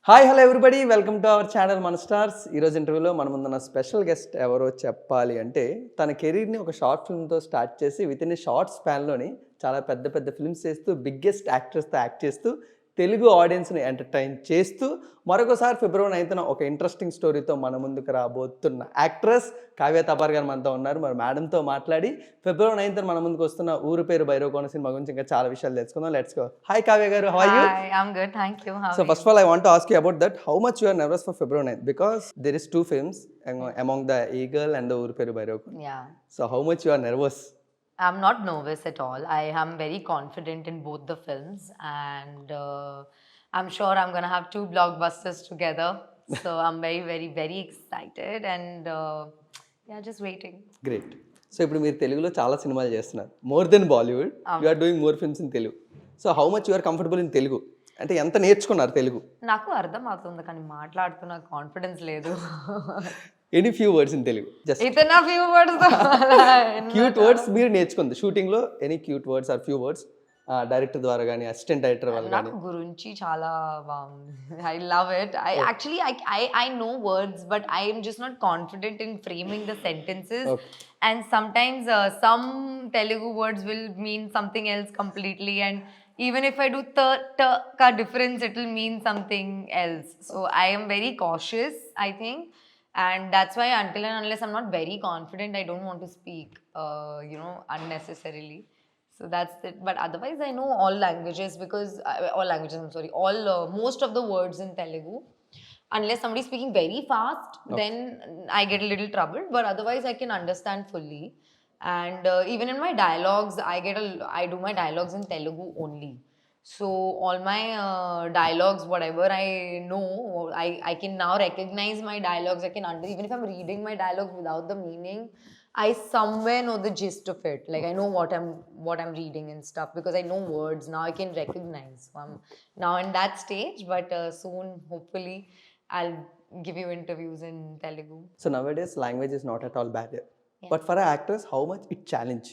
Hi hello everybody welcome to our channel మన stars. ఈరోజు ఇంటర్వ్యూలో మన ముందున్న స్పెషల్ గెస్ట్ ఎవరో చెప్పాలి అంటే తన కెరీర్ని ఒక షార్ట్ ఫిల్మ్తో స్టార్ట్ చేసి విత్ ఇన్ ఏ షార్ట్ స్పాన్లోని చాలా పెద్ద పెద్ద ఫిల్మ్స్ చేస్తూ బిగ్గెస్ట్ యాక్టర్స్తో యాక్ట్ చేస్తూ తెలుగు ఆడియన్స్ని ఎంటర్టైన్ చేస్తూ మరొకసారి ఫిబ్రవరి 9న ఒక ఇంట్రెస్టింగ్ స్టోరీతో మన ముందుకు రాబోతున్న యాక్ట్రెస్ కావ్య థాపర్ గారు మనతో ఉన్నారు. మరి మేడంతో మాట్లాడి ఫిబ్రవరి 9న మన ముందుకు వస్తున్న ఊరు పేరు భైరవకోన సినిమా గురించి ఇంకా చాలా విషయాలు తెలుసుకుందాం. Let's go. Hi Kavya garu, how are you? Hi, I'm good. Thank you. How So are first of all, I want to ask you about that. How much you are nervous for February 9th? Because there is two films among the Eagle and the Ooru Peru Bhairavakona. you? Yeah. So how much you are nervous? I'm not nervous at all. I am very confident in both the films, and I'm sure I'm gonna have two blockbusters together. So I'm very, very, very excited, and yeah, just waiting. Great. So ఇప్పుడు మీరు తెలుగులో చాలా సినిమాలు చేస్తున్నారు. More than Bollywood you are doing more films in Telugu. So how much you are comfortable in Telugu? అంటే ఎంత నేర్చుకున్నారు తెలుగు? నాకు అర్థం అవుతుంది కానీ మాట్లాడుతున్న కాన్ఫిడెన్స్ లేదు. Any few words in Telugu? Just ఇతనా ఫ్యూ వర్డ్స్ క్యూట్ వర్డ్స్ మీరు నేర్చుకుంది షూటింగ్లో. Any cute words or few words director ద్వారా కానీ అసిస్టెంట్ డైరెక్టర్ వాళ్ళు కానీ? నాకు గురించి చాలా బాగుంది. I love it. I actually I know words but I am just not confident in framing the sentences. And sometimes some Telugu words will mean something else completely, and even if I do ta ka difference, it will mean something else. So I am very cautious, I think, and that's why until and unless I'm not very confident, I don't want to speak unnecessarily. So that's it. But otherwise I know all languages because most of the words in Telugu. Unless somebody's speaking very fast, then I get a little troubled. But otherwise, I can understand fully. And even in my dialogues, I do my dialogues in Telugu only. So all my dialogues, whatever I know, I can now recognize my dialogues. Even if I'm reading my dialogues without the meaning, I somewhere know the gist of it. Like I know what I'm reading and stuff because I know words. Now I can recognize. So I'm now in that stage, but soon, hopefully, I'll give you interviews in Telugu. So nowadays language is not at all barrier. Yeah. But for actors, how much it challenge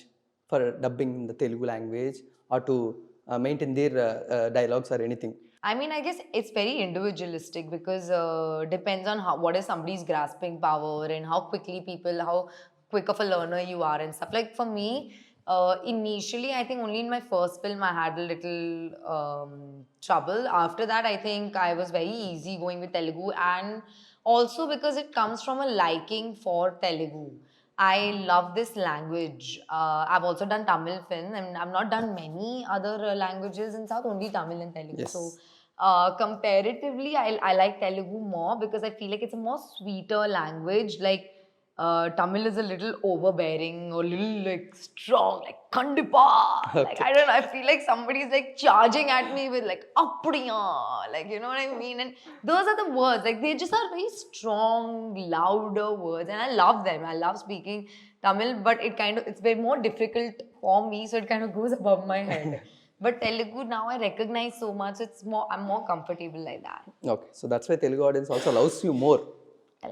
for dubbing in the Telugu language or to maintain their dialogues or anything? I mean, I guess it's very individualistic because depends on what is somebody's grasping power and how quick of a learner you are and stuff. Like for me, initially, I think only in my first film I had a little trouble. After that, I think I was very easy going with Telugu, and also because it comes from a liking for Telugu. I love this language. I've also done Tamil film, and I've not done many other languages in South, only Tamil and Telugu. Yes. So comparatively, I like Telugu more because I feel like it's a more sweeter language. Like Tamil is a little overbearing or little like strong, like kandipa. Okay. Like I don't know, I feel like somebody's like charging at me with like apdiya, like you know what I mean. And those are the words, like they just are very strong, louder words, and I love them. I love speaking Tamil, but it's very more difficult for me, so it kind of goes above my head. But Telugu now I recognize so much, I'm more comfortable like that. Okay, so that's why Telugu audience also loves you more.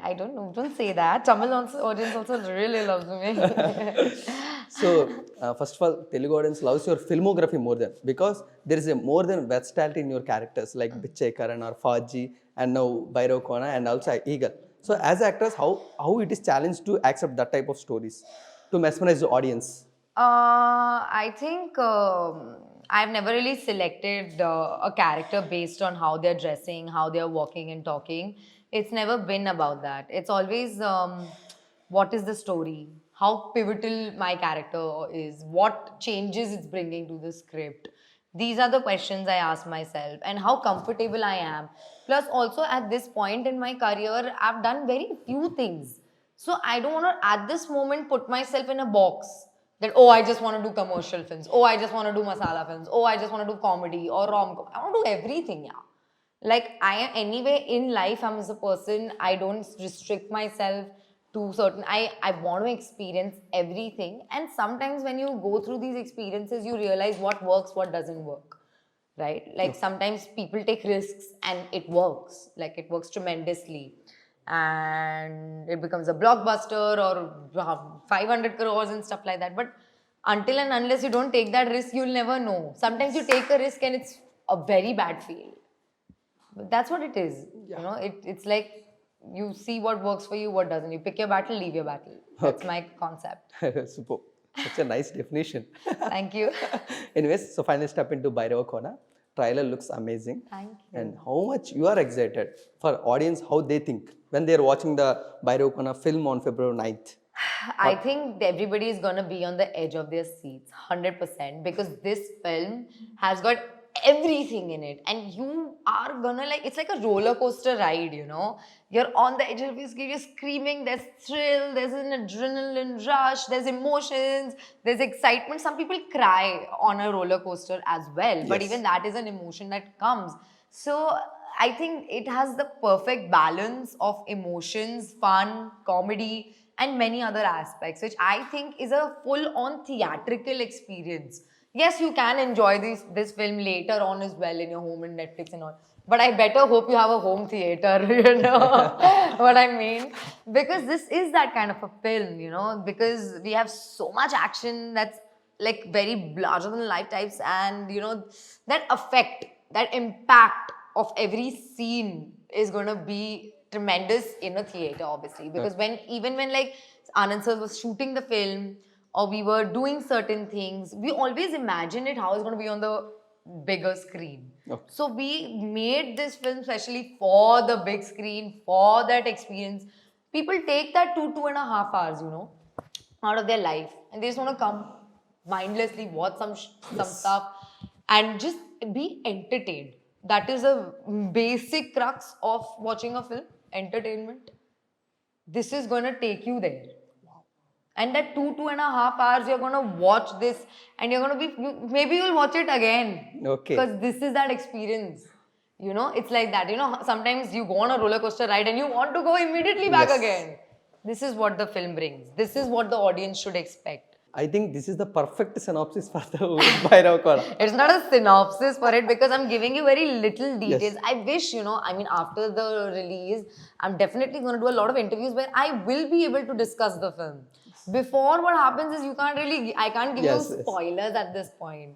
I don't know, don't say that. Tamil audience also really loves me. So first of all, Telugu audience loves your filmography more than, because there is a more than versatility in your characters like Bichai Karan or Faji and now Bhairavakona and also Eagle. So as actors, how it is challenged to accept that type of stories to mesmerize the audience? I think I've never really selected a character based on how they're dressing, how they're walking and talking. It's never been about that. It's always what is the story, how pivotal my character is, what changes it's bringing to the script. These are the questions I ask myself, and how comfortable I am. Plus also at this point in my career, I've done very few things. So I don't want to at this moment put myself in a box that, oh, I just want to do commercial films, oh, I just want to do masala films, oh, I just want to do comedy or rom-com. I want to do everything, yeah. Like anyway in life, I'm as a person, I don't restrict myself to certain, I want to experience everything. And sometimes when you go through these experiences, you realize what works, what doesn't work, right? Like sometimes people take risks and it works, like it works tremendously, and it becomes a blockbuster or 500 crores and stuff like that. But until and unless you don't take that risk, you'll never know. Sometimes you take a risk and it's a very bad feel. That's what it is. You know, it's like you see what works for you, what doesn't. You pick your battle, leave your battle. That's my concept. Super. Such a nice definition. Thank you. Anyways, so finally step into Bhairavakona. Trailer looks amazing. Thank you. And how much you are excited for audience, how they think when they are watching the Bhairavakona film on February 9th. I think everybody is going to be on the edge of their seats, 100%, because this film has got everything in it. And you are going to it's like a roller coaster ride, you know. You're on the edge of your seat, you're screaming, there's thrill, there's an adrenaline rush, there's emotions, there's excitement. Some people cry on a roller coaster as well, but Yes. even that is an emotion that comes. So I think it has the perfect balance of emotions, fun, comedy, and many other aspects, which I think is a full-on theatrical experience. Yes, you can enjoy this film later on as well in your home and Netflix and all. But I better hope you have a home theater, you know what I mean? Because this is that kind of a film, you know, because we have so much action that's like very larger than life types, and you know, that effect, that impact of every scene is going to be tremendous in a theater, obviously, because when like Anand sir was shooting the film or we were doing certain things, we always imagine it how it's going to be on the bigger screen. Okay. So we made this film specially for the big screen, for that experience. People take that 2.5 hours, you know, out of their life, and they just want to come mindlessly watch some stuff and just be entertained. That is a basic crux of watching a film, entertainment. This is going to take you there. And that 2.5 hours, you're going to watch this and you're going to maybe you'll watch it again. Okay. Because this is that experience. You know, it's like that. You know, sometimes you go on a roller coaster ride and you want to go immediately back Yes. again. This is what the film brings. This is what the audience should expect. I think this is the perfect synopsis for the Bhairavakona. It's not a synopsis for it because I'm giving you very little details. Yes. I wish, you know, I mean, after the release, I'm definitely going to do a lot of interviews where I will be able to discuss the film. Before, what happens is I can't give Yes, you yes. spoilers at this point.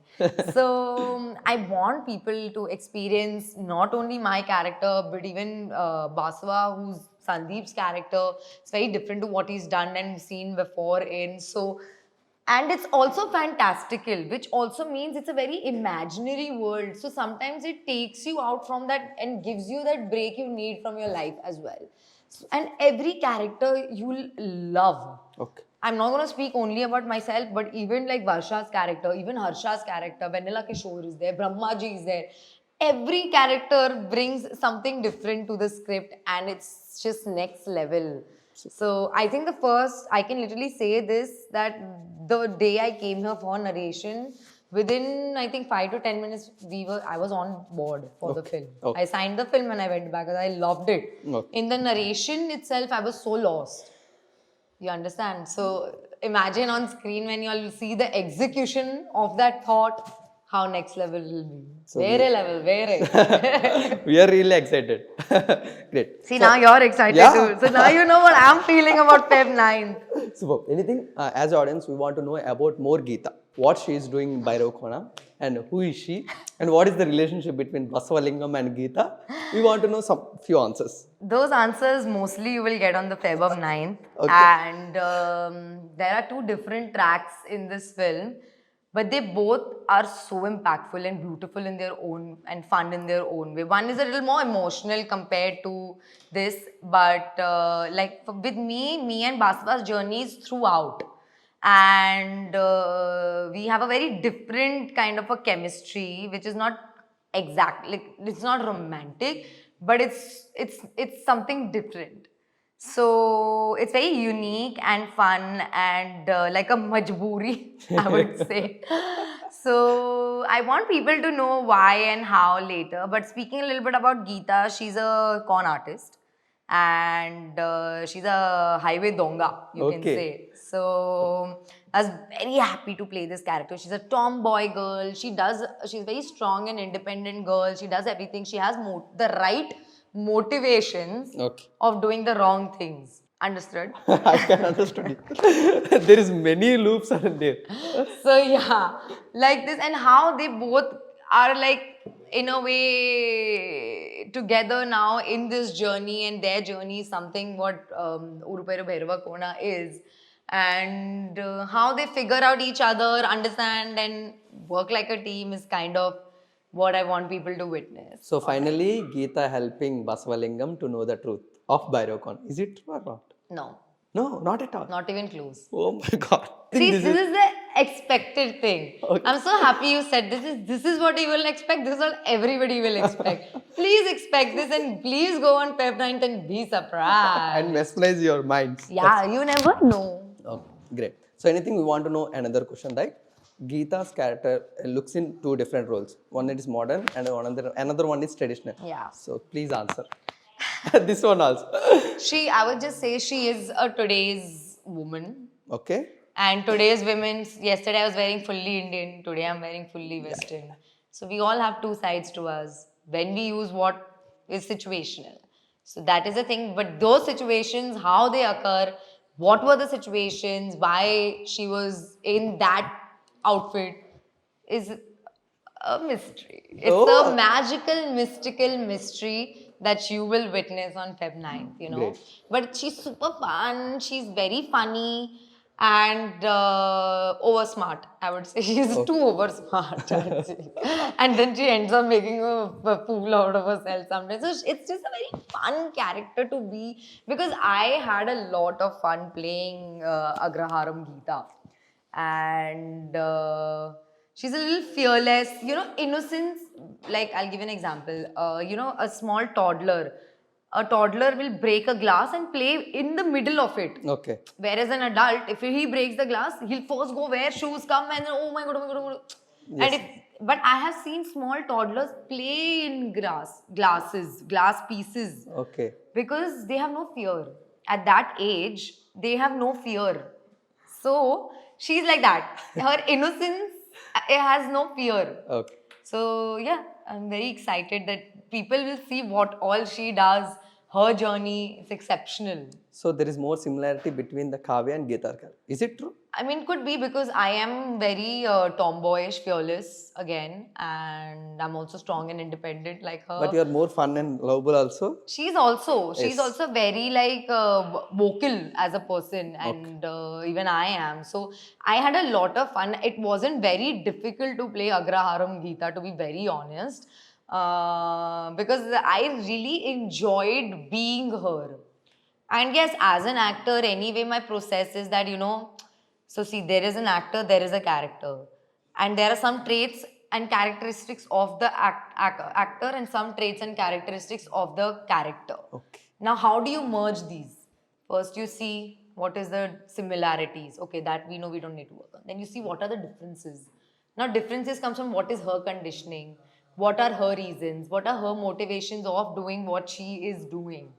So I want people to experience not only my character, but even Baswa, who's Sandeep's character. It's very different to what he's done and seen before and it's also fantastical, which also means it's a very imaginary world. So sometimes it takes you out from that and gives you that break you need from your life as well. And every character you'll love. Okay. I'm not going to speak only about myself, but even like Varsha's character, even Harsha's character, Vanilla Kishore is there, Brahmaji is there. Every character brings something different to the script and it's just next level. So I think I can literally say this, that the day I came here for narration, within I think 5 to 10 minutes, I was on board for the film. Okay. I signed the film and I went back because I loved it. Okay. In the narration itself, I was so lost. You understand? So imagine on screen when you'll see the execution of that thought, how next level will be. So we are really excited. Great. See, now you're excited too. So now you know what I'm feeling about Feb 9th. Superb. Anything, as audience, we want to know about more Geeta. What she is doing in Bhairavakona and who is she and what is the relationship between Basavalingam and Geeta. We want to know some few answers. Those answers mostly you will get on the Feb of 9th. Okay. And there are 2 different tracks in this film. But they both are so impactful and beautiful in their own and fun in their own way. One is a little more emotional compared to this, but with me and Baswa's journey is throughout. And we have a very different kind of a chemistry, which is not it's not romantic, but it's something different. So it's very unique and fun and like a majboori, I would say. So I want people to know why and how later. But speaking a little bit about Geeta, she's a con artist and she's a highway donga, you can say. So I was very happy to play this character. She's a tomboy girl. She's a very strong and independent girl. She does everything. She has the right motivations of doing the wrong things. Understood? I can understand it. There is many loops are there. So yeah, like this, and how they both are like in a way together now in this journey, and their journey is something what Ooru Peru Bhairavakona is, and how they figure out each other, understand, and work like a team is kind of what I want people to witness. So finally, Geeta helping Basavalingam to know the truth of Bhairavakona. Is it true or not? No, No, not at all. not even close. Oh my God. I See, think this is the expected thing. Okay. I'm so happy you said this is what you will expect. This is what everybody will expect. Please expect this and please go on Feb 9th and be surprised. and mesmerize your minds. Yeah, you never know. Okay, great. So anything we want to know another question, right? Geeta's character looks in two different roles. One is modern and another one is traditional. Yeah. So please answer. This one also. I would just say she is a today's woman. Okay. And today's women, yesterday I was wearing fully Indian, today I'm wearing fully Western. So we all have two sides to us. When we use what is situational. So that is the thing. But those situations, how they occur, what were the situations, why she was in that outfit is a mystery. It's Oh. a magical, mystical mystery that you will witness on Feb 9th, you know. Great. But she's super fun, she's very funny and over smart, I would say. She's too over smart, actually. And then she ends up making a fool out of herself sometimes. So it's just a very fun character to be, because I had a lot of fun playing Agraharam Geeta. And she's a little fearless, you know, innocence. Like, I'll give you an example. You know, a small toddler. A toddler will break a glass and play in the middle of it. Okay. Whereas an adult, if he breaks the glass, he'll first go where shoes come and then, oh my god, oh my god, oh my god. Yes. And but I have seen small toddlers play in glass pieces. Okay. Because they have no fear. At that age, they have no fear. So she's like that. Her innocence has no fear. Okay. So yeah, I'm very excited that people will see what all she does. Her journey is exceptional. So there is more similarity between the Kavya and Geeta character. Is it true? I mean, could be because I am very tomboyish, fearless again, and I'm also strong and independent like her. But you are more fun and lovable also. She's also Yes. very like vocal as a person, and even I am. So I had a lot of fun. It wasn't very difficult to play Agraharam Geeta, to be very honest, because I really enjoyed being her. And yes, as an actor, anyway, my process is that, you know, so see, there is an actor, there is a character. And there are some traits and characteristics of the actor and some traits and characteristics of the character. Okay. Now, how do you merge these? First, you see what is the similarities. Okay, that we know we don't need to work on. Then you see what are the differences. Now, differences comes from what is her conditioning, what are her reasons, what are her motivations of doing what she is doing.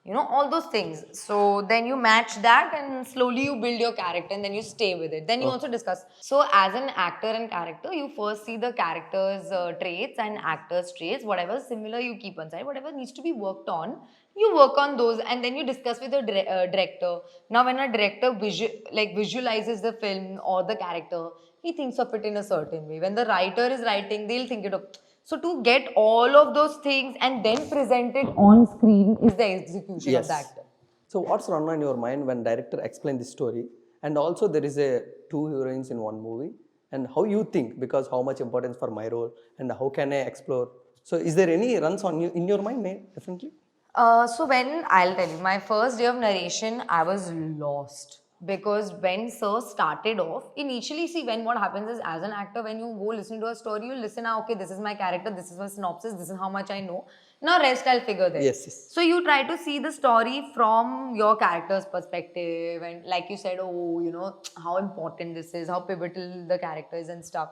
You know, all those things. So then you match that and slowly you build your character and then you stay with it. Then you also discuss. So as an actor and character, you first see the character's traits and actor's traits. Whatever is similar, you keep on side. Whatever needs to be worked on, you work on those and then you discuss with the director. Now when a director visualizes the film or the character, he thinks of it in a certain way. When the writer is writing, they'll think it of. So to get all of those things and then present it on screen is the execution of the actor. So what's run on your mind when director explain the story? And also there is a two heroines in one movie. And how you think, because how much importance for my role and how can I explore? So is there any runs on you in your mind, definitely? So when, I'll tell you, my first day of narration, I was lost. Because when Sir started off, initially, see, when what happens is, as an actor, when you go listen to a story, you listen, okay, this is my character, this is my synopsis, this is how much I know. Now rest I'll figure there. Yes. So you try to see the story from your character's perspective, and like you said, oh, you know, how important this is, how pivotal the character is and stuff.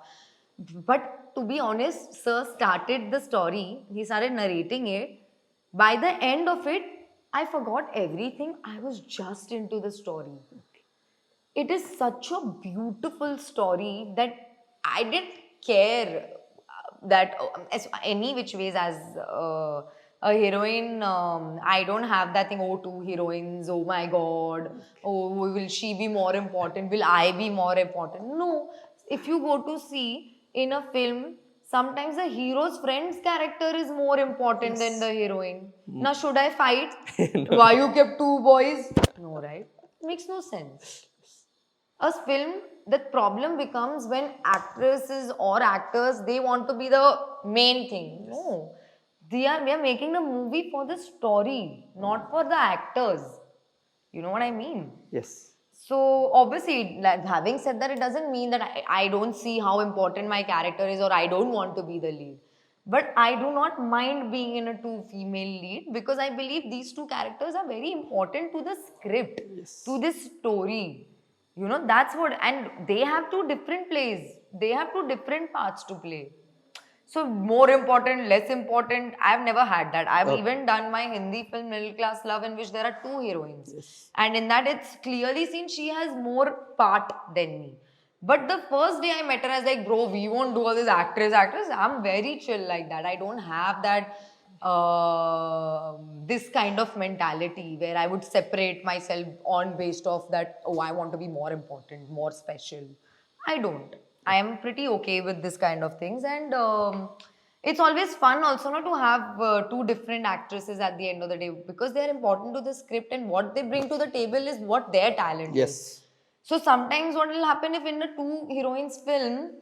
But to be honest, Sir started the story, he started narrating it. By the end of it, I forgot everything. I was just into the story. It is such a beautiful story that I didn't care that as any which ways as a heroine, I don't have that thing, oh, two heroines, oh my god, oh, will she be more important, will I be more important? No, if you go to see in a film, Sometimes the hero's friend's character is more important than the heroine. Now, should I fight? Why you kept two boys? No, right? Makes no sense. A film, the problem becomes when actresses or actors, they want to be the main thing. No, we are making the movie for the story, not for the actors. You know what I mean? Yes. So obviously, like, having said that, it doesn't mean that I don't see how important my character is or I don't want to be the lead. But I do not mind being in a two female lead because I believe these two characters are very important to the script, to this story. You know, that's what, and they have two different plays. They have two different parts to play. So more important, less important. I've never had that. I've even done my Hindi film Middle Class Love, in which there are two heroines, and in that it's clearly seen she has more part than me. But the first day I met her, I was like, bro, we won't do all this actress. I'm very chill like that. I don't have that this kind of mentality where I would separate myself on based off that. Oh, I want to be more important, more special. I don't. I am pretty okay with this kind of things, and it's always fun also not to have two different actresses at the end of the day because they are important to the script and what they bring to the table is what their talent is. Yes. So sometimes what will happen if in a two heroines film,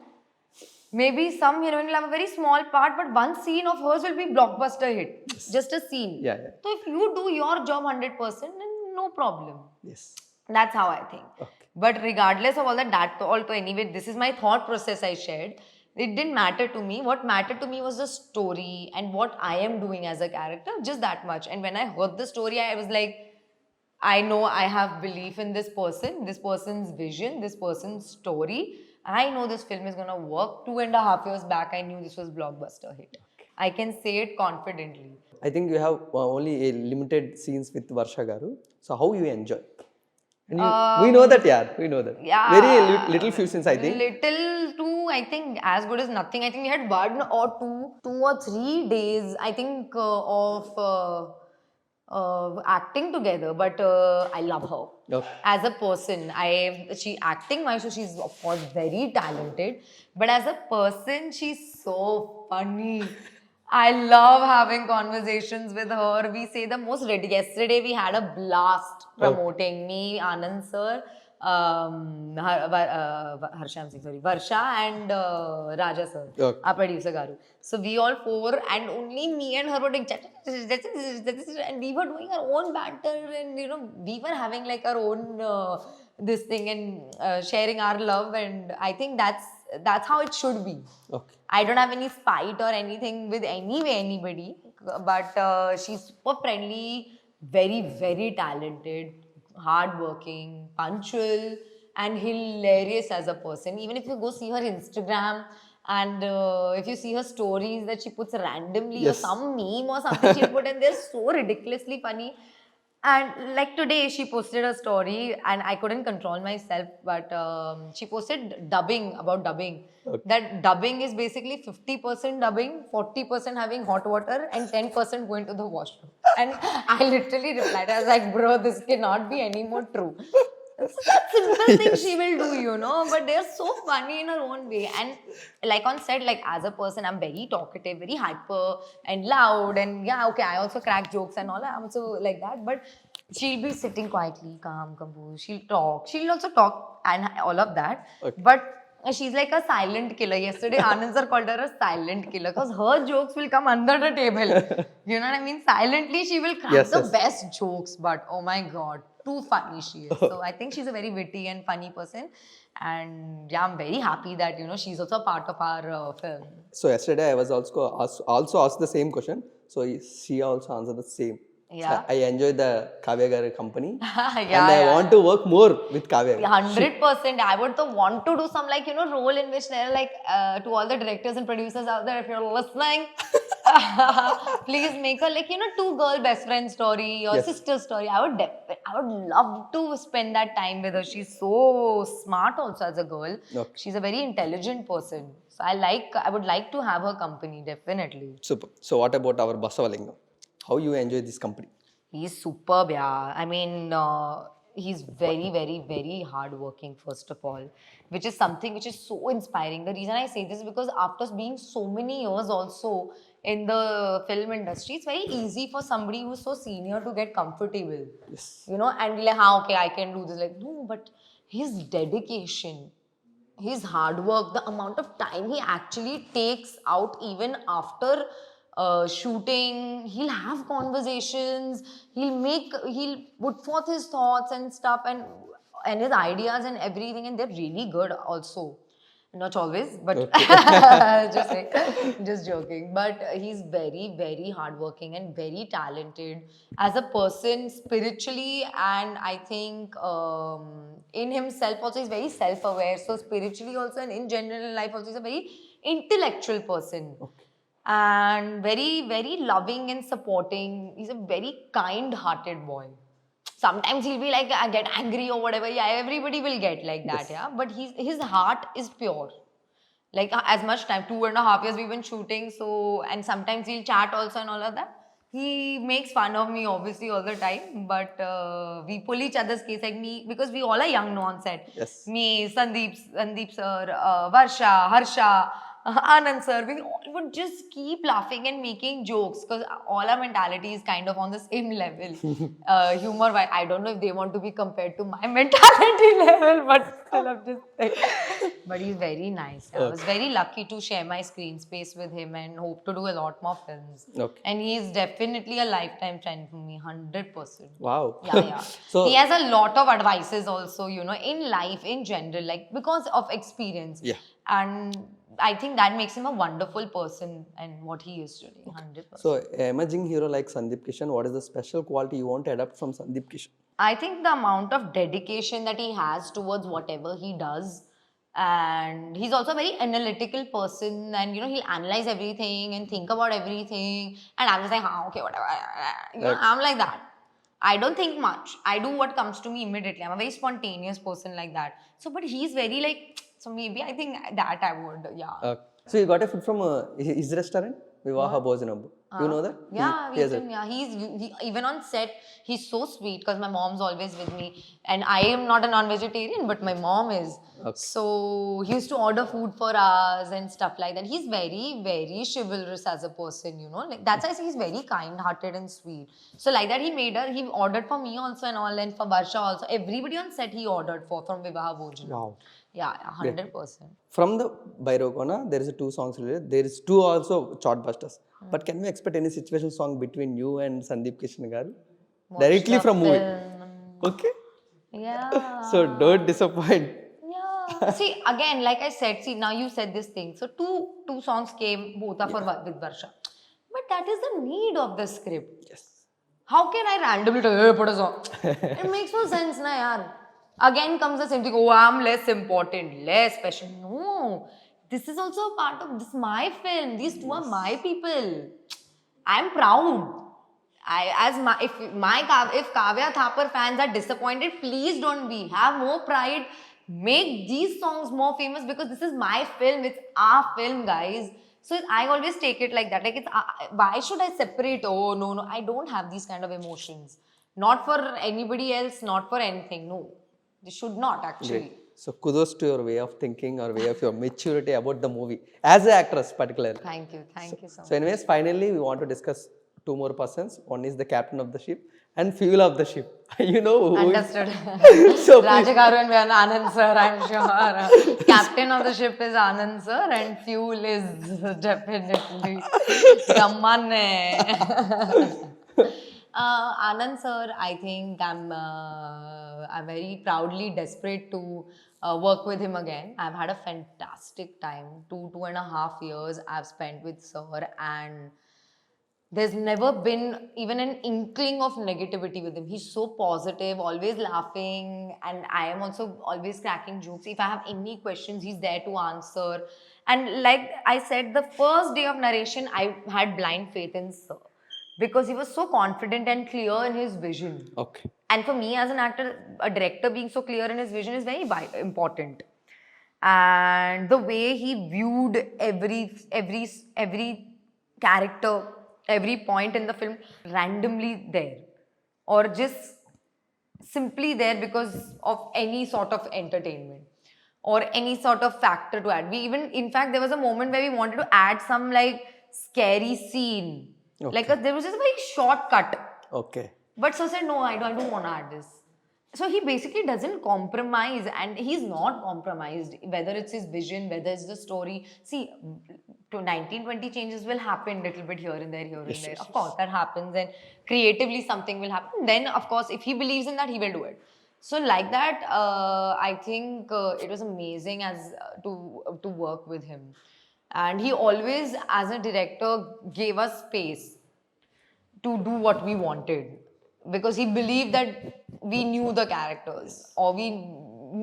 maybe some heroine will have a very small part, but one scene of hers will be blockbuster hit. Just a scene. Yeah. So if you do your job 100%, then no problem. Yes. That's how I think. Okay. But regardless of all that also anyway, this is my thought process I shared. It didn't matter to me. What mattered to me was the story and what I am doing as a character, just that much. And when I heard the story, I was like, I know I have belief in this person's vision, this person's story. I know this film is gonna work. 2.5 years back, I knew this was blockbuster hit. I can say it confidently. I think you have only a limited scenes with Varsha Garu. So how you enjoy? And we know that, yeah, we know that. Yeah. Very little few scenes, I think. Little to, I think, as good as nothing. I think we had 2 or 3 days, I think, of acting together. But I love her. Okay. As a person, she acting wise, so she's of course very talented. But as a person, she's so funny. I love having conversations with her. We say the most ready. Yesterday we had a blast promoting me, Anand sir, Harsha, I'm saying, sorry, Varsha and Raja sir, our producer Garu. So we all four and only me and her were doing and we were doing our own banter and you know we were having like our own this thing and sharing our love and I think that's how it should be. Okay. I don't have any spite or anything with anybody, but she's super friendly, very, very talented, hardworking, punctual, and hilarious as a person. Even if you go see her Instagram and if you see her stories that she puts randomly or some meme or something she'll put and they're so ridiculously funny. And like today, she posted a story and I couldn't control myself, but she posted about dubbing. Okay. That dubbing is basically 50% dubbing, 40% having hot water, and 10% going to the washroom. And I literally replied, I was like, bro, this cannot be any more true. Such simple things she will do, you know, but they're so funny in her own way. And like on set, like as a person, I'm very talkative, very hyper and loud. And yeah, okay, I also crack jokes and all. I'm also like that. But she'll be sitting quietly, calm, composed. She'll talk. She'll also talk and all of that. Okay. But she's like a silent killer. Yesterday, Anand sir called her a silent killer because her jokes will come under the table. You know what I mean? Silently, she will crack the best jokes. But oh my God, too funny she is. So I think she's a very witty and funny person. And yeah, I'm very happy that, you know, she's also a part of our film. So yesterday, I was also asked the same question. So she also answered the same. Yeah. I enjoy the Kavya Garu company. And I want to work more with Kavya. 100%. I would want to do some like, you know, role in which they're like, to all the directors and producers out there, if you're listening, please make a like, you know, two girl best friend story or sister story. I would love to spend that time with her. She's so smart also as a girl. Okay. She's a very intelligent person. So I would like to have her company, definitely. Super. So what about our Basavalingam? How you enjoy this company? He's superb, yeah. I mean, he's very, very, very hardworking, first of all, which is something which is so inspiring. The reason I say this is because after being so many years also in the film industry, it's very easy for somebody who's so senior to get comfortable, Yes. you know, and be like, "Ha, okay, I can do this." Like, no, but his dedication, his hard work, the amount of time he actually takes out even after shooting, he'll have conversations, he'll put forth his thoughts and stuff, and his ideas and everything, and they're really good also. Not always, but Okay. just say, just joking. But he's very, very hardworking and very talented as a person spiritually, and I think in himself also he's very self-aware. So spiritually also, and in general life also, he's a very intellectual person. Okay. And very, very loving and supporting. He's a very kind-hearted boy. Sometimes he'll be like, I get angry or whatever. Yeah, everybody will get like that. Yes. Yeah, but his heart is pure. Like as much time, 2.5 years we've been shooting. So, and sometimes we'll chat also and all of that. He makes fun of me obviously all the time, but we pull each other's case, like me, because we all are young no on set. Yes. Me, Sandeep sir, Varsha, Harsha, Anand sir, we all would just keep laughing and making jokes because all our mentality is kind of on the same level. Humor wise, I don't know if they want to be compared to my mentality level, but still I'm just saying. But he's very nice. I was very lucky to share my screen space with him and hope to do a lot more films. Okay. And he's definitely a lifetime friend for me, 100%. Wow. Yeah, yeah. So he has a lot of advices also, you know, in life, in general, like because of experience. Yeah. And I think that makes him a wonderful person and what he is today, 100%. So, emerging hero like Sandeep Kishan, what is the special quality you want to adapt from Sandeep Kishan? I think the amount of dedication that he has towards whatever he does, and he's also a very analytical person, and you know, he'll analyze everything and think about everything. And I'm just like, okay, whatever. You know, I'm like that. I don't think much. I do what comes to me immediately. I'm a very spontaneous person like that. So, but he's very like, so maybe I think that I would, yeah. So you got a food from his restaurant, Vivaha Bhojanam. You know that? Yeah, He we has can. Yeah, even on set, he's so sweet because my mom's always with me, and I am not a non-vegetarian, but my mom is. Okay. So he used to order food for us and stuff like that. He's very, very chivalrous as a person, you know. Like that's why I say he's very kind-hearted and sweet. So like that, he ordered for me also and all, and for Varsha also. Everybody on set he ordered for from Vivaha Bhojan. Wow. Yeah, 100%. From the Bhairavakona, there is two songs related. There is two also chartbusters. But can we expect any situation song between you and Sandeep Kishan garu? Directly from movie. Okay. Yeah. So don't disappoint. Yeah. See, again, like I said, see, now you said this thing. So two songs came, both are for with Varsha. But that is the need of the script. Yes. How can I randomly tell, hey, put a song? It makes no sense, na yaar. Again comes the same thing, oh, I'm less important, less special. No. This is also a part of this my film. These two are my people. I'm proud. If Kavya Thapar fans are disappointed, please don't be. Have more pride. Make these songs more famous because this is my film. It's our film, guys. So I always take it like that. Like it's why should I separate? Oh no, I don't have these kind of emotions. Not for anybody else. Not for anything. No, they should not actually. Great. So kudos to your way of thinking or way of your maturity about the movie as an actress particularly. Thank you so much. So anyways, finally we want to discuss two more persons. One is the captain of the ship and fuel of the ship. You know who Understood. So Rajagaru and Anand sir, I'm sure. Captain of the ship is Anand sir and fuel is definitely someone. Anand sir, I think I'm very proudly desperate to work with him again. I've had a fantastic time. 2.5 years I've spent with sir, and there's never been even an inkling of negativity with him. He's so positive, always laughing, and I am also always cracking jokes. If I have any questions, he's there to answer. And like I said, the first day of narration, I had blind faith in sir because he was so confident and clear in his vision. Okay. And for me as an actor, a director being so clear in his vision is very important. And the way he viewed every character, every point in the film randomly there, or just simply there because of any sort of entertainment or any sort of factor to add. We even, in fact, there was a moment where we wanted to add some like scary scene. Like Okay. there was just a very short cut. Okay. But sir said, no, I don't want to add this. So he basically doesn't compromise, and he's not compromised, whether it's his vision, whether it's the story. See, to 1920 changes will happen little bit here and there, Yes. Of course, that happens, and creatively something will happen. Then, of course, if he believes in that, he will do it. So, like that, I think it was amazing to work with him, and he always, as a director, gave us space to do what we wanted because he believed that we knew the characters or we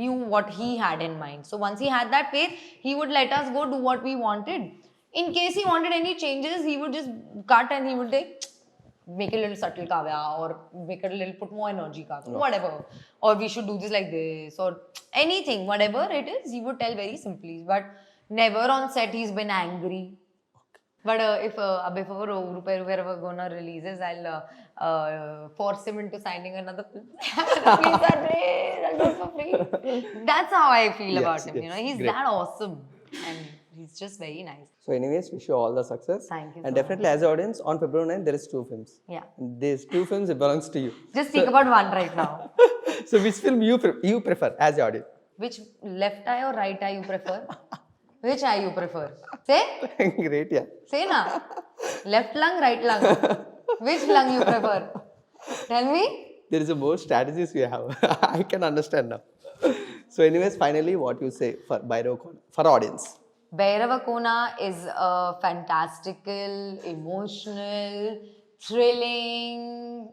knew what he had in mind. So once he had that faith, he would let us go do what we wanted. In case he wanted any changes, he would just cut and he would take, make it a little subtle Kavya, or make it a little, put more energy Kavya, whatever. Or we should do this like this, or anything, whatever it is, he would tell very simply. But never on set he's been angry. But if before Ooru Peru Bhairavakona releases, I'll force him into signing another film. Please, sir, please, I'll do it for free. That's how I feel about him. You know, he's great. that awesome, and he's just very nice. So, anyways, wish you all the success. Thank you And so definitely, as an audience, on February 9th, there is 2 films. Yeah. And these 2 films, it belongs to you. Just speak about one right now. So, which film you prefer as an audience? Which left eye or right eye you prefer? Which eye you prefer? Say. Great, yeah. Say na. Left lung, right lung. Which lung you prefer? Tell me. There is a more strategies we have. I can understand now. So, anyways, finally, what you say for Bhairavakona, for audience? Bhairavakona is a fantastical, emotional, thrilling,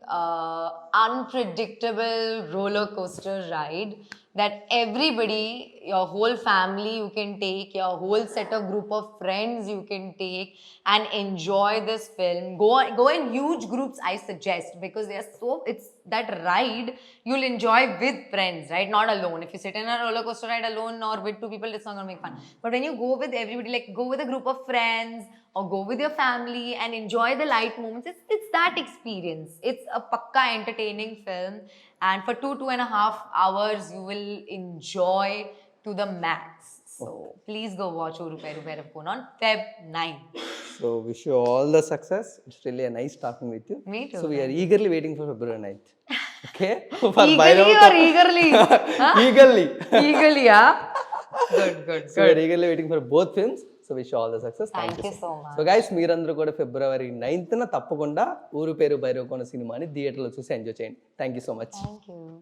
unpredictable roller coaster ride that everybody, your whole family you can take, your whole set of group of friends you can take and enjoy this film. Go in huge groups, I suggest, because it's that ride you'll enjoy with friends, right? Not alone. If you sit in a roller coaster ride alone or with 2 people, it's not gonna make fun. But when you go with everybody, like go with a group of friends or go with your family and enjoy the light moments, it's that experience. It's a pakka entertaining film, and for 2.5 hours you will enjoy to the max. So please go watch Ooru Peru Bhairavakona on Feb 9. So, wish you all the success. It's really a nice talking with you. Me too. So, we are eagerly waiting for February 9th. Okay? For Eagerly or eagerly? Huh? Eagerly. Eagerly, yeah? Good. So, we are eagerly waiting for both films. So, wish you all the success. Thank you so much. So, guys, మీరందరూ కూడా February 9th తప్పకుండా ఊరు పేరు భైరవకోన సినిమాని థియేటర్లో చూసి enjoy చేయండి. Thank you so much. Thank you.